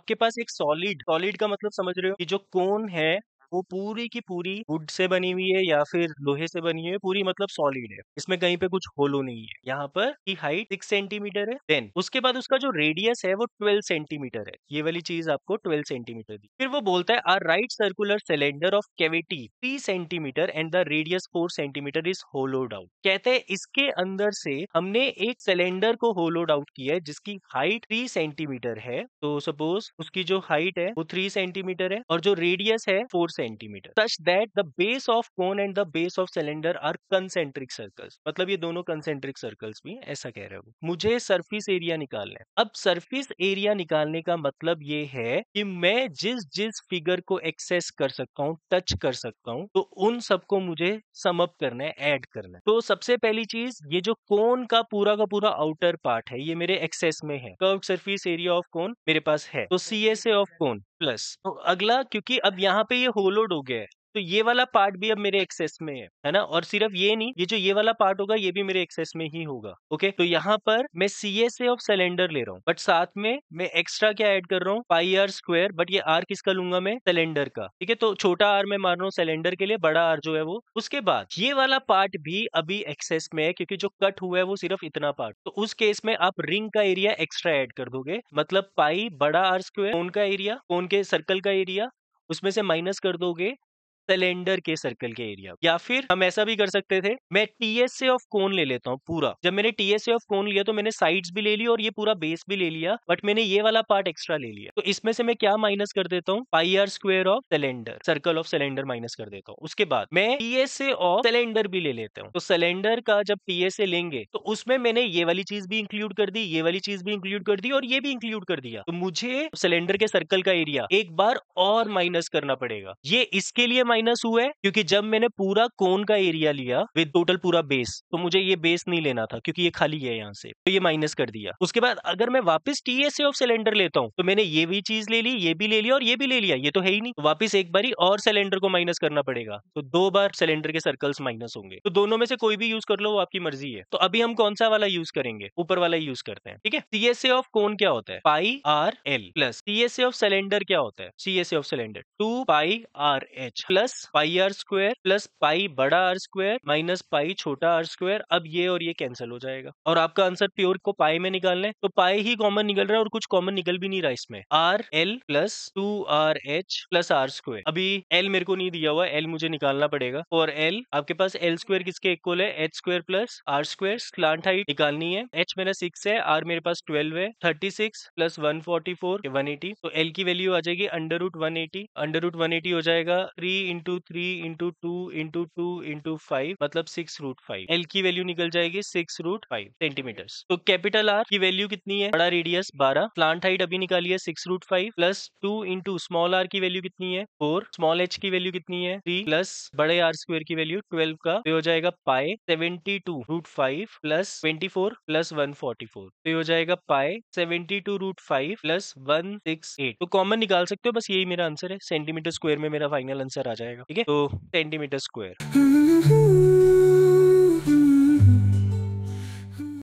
आपके पास एक solid solid का मतलब समझ रहे हो कि जो कोन है वो पूरी की पूरी वुड से बनी हुई है या फिर लोहे से बनी हुई है, पूरी मतलब सॉलिड है, इसमें कहीं पे कुछ होलो नहीं है। यहाँ पर की हाइट 6 सेंटीमीटर है। देन उसके बाद उसका जो रेडियस है वो 12 सेंटीमीटर है। ये वाली चीज आपको 12 सेंटीमीटर दी। फिर वो बोलता है are right circular cylinder of cavity 3 centimetre and the radius 4 centimetre is hollowed out. कहते हैं इसके अंदर से हमने एक सिलेंडर को होलोड आउट किया है जिसकी हाइट 3 सेंटीमीटर है। तो सपोज उसकी जो हाइट है वो 3 सेंटीमीटर है और जो रेडियस है 4 centimetre, such that the base of cone and the base of cylinder are concentric circles. मतलब ये दोनों कंसेंट्रिक सर्कल्स भी हैं, ऐसा कह रहे हो। मुझे सरफेस एरिया निकालना है। अब सरफेस एरिया निकालने का मतलब ये है कि मैं जिस जिस फिगर को एक्सेस कर सकता हूँ, टच कर सकता हूँ, तो उन सबको मुझे सम अप करना है, ऐड करना है। तो सबसे पहली चीज, ये जो कोन का पूरा आउटर पार्ट है ये मेरे एक्सेस में है। Curve surface area of cone मेरे पास है, तो CSA ऑफ कोन प्लस, तो अगला क्योंकि अब यहाँ पे ये होलोड हो गया है तो ये वाला पार्ट भी अब मेरे एक्सेस में है ना। और सिर्फ ये नहीं, ये जो ये वाला पार्ट होगा ये भी मेरे एक्सेस में ही होगा। ओके, तो यहाँ पर मैं CSA ऑफ सिलेंडर ले रहा हूँ, बट साथ में मैं एक्स्ट्रा क्या ऐड कर रहा हूँ, पाई आर स्क्वायर। बट ये आर किसका लूंगा मैं, सिलेंडर का। ठीक है, तो छोटा आर मैं मान रहा हूँ सिलेंडर के लिए, बड़ा आर जो है वो। उसके बाद ये वाला पार्ट भी अभी एक्सेस में है क्योंकि जो कट हुआ है वो सिर्फ इतना पार्ट। तो उस केस में आप रिंग का एरिया एक्स्ट्रा ऐड कर दोगे, मतलब पाई बड़ा आर स्क्वायर, कोन का एरिया, कोन के सर्कल का एरिया, उसमें से माइनस कर दोगे सिलेंडर के सर्कल के एरिया। या फिर हम ऐसा भी कर सकते थे, मैं TSA ऑफ कोन ले लेता हूँ पूरा। जब मैंने TSA ऑफ कोन लिया तो मैंने साइड्स भी ले ली और ये पूरा बेस भी ले लिया, बट मैंने ये वाला पार्ट एक्स्ट्रा ले लिया। तो इसमें से मैं क्या माइनस कर देता हूँ, pi r square of cylinder, circle of cylinder minus कर देता हूँ। उसके बाद मैं TSA ऑफ सिलेंडर भी ले लेता हूँ। तो सिलेंडर का जब TSA लेंगे तो उसमें मैंने ये वाली चीज भी इंक्लूड कर दी, ये वाली चीज भी इंक्लूड कर दी और ये भी इंक्लूड कर दिया। तो मुझे सिलेंडर के सर्कल का एरिया एक बार और माइनस करना पड़ेगा। ये इसके लिए माइनस हुआ है क्योंकि जब मैंने पूरा कोन का एरिया लिया विद टोटल पूरा बेस, तो मुझे ये बेस नहीं लेना था क्योंकि ये खाली है यहाँ से, तो ये माइनस कर दिया। उसके बाद अगर मैं वापस TSA ऑफ सिलेंडर लेता हूँ तो मैंने ये भी चीज ले ली, ये भी ले लिया और ये भी ले लिया, ये तो है ही नहीं। तो वापस एक बारी और सिलेंडर को माइनस करना पड़ेगा, तो 2 बार सिलेंडर के सर्कल्स माइनस होंगे। तो दोनों में से कोई भी यूज कर लो, वो आपकी मर्जी है। तो अभी हम कौन सा वाला यूज करेंगे, ऊपर वाला यूज करते हैं। ठीक है, CSA ऑफ कोन क्या होता है, pi r L, plus CSA of cylinder क्या होता है, CSA of cylinder 2 pi r h plus pi r square plus pi बड़ा आर स्क्वायर माइनस पाई छोटा आर स्क्वायर। अब ये और ये कैंसिल हो जाएगा और आपका आंसर प्योर को पाई में निकालना है, तो पाई ही कॉमन निकल रहा है और कुछ कॉमन निकल भी नहीं रहा इसमें। R L plus 2RH plus R square. अभी एल मेरे को नहीं दिया हुआ, एल मुझे निकालना पड़ेगा। और एल आपके पास एल स्क्वायर किसके इक्वल है, H square plus R square. Slant height निकालनी है, एच मेरा 6 है, आर मेरे पास 12 है, 36 प्लस 144 180। तो एल की वैल्यू आ जाएगी अंडर रूट 180, अंडर रूट 180 हो जाएगा 3 इंटू 3 इंटू 2 इंटू 2 इंटू 5, मतलब 6 रूट 5। एल की वैल्यू निकल जाएगी 6 रूट 5 सेंटीमीटर। तो कैपिटल आर की वैल्यू कितनी है, बड़ा रेडियस 12, प्लांट हाइट अभी निकाली है 6 root 5 plus 2 into small R की वैल्यू कितनी है 4, स्मॉल एच की वैल्यू कितनी है 3 प्लस बड़े आर स्क्वायर की वैल्यू 12 का, तो हो जाएगा पाई 72 रूट 5 प्लस 24 प्लस 144, तो ये हो जाएगा पाई 72 रूट 5 प्लस 168। तो कॉमन निकाल सकते हो, बस यही मेरा आंसर है। सेंटीमीटर स्क्वायर में मेरा फाइनल आंसर आ जाएगा। ठीक है, तो सेंटीमीटर स्क्वायर।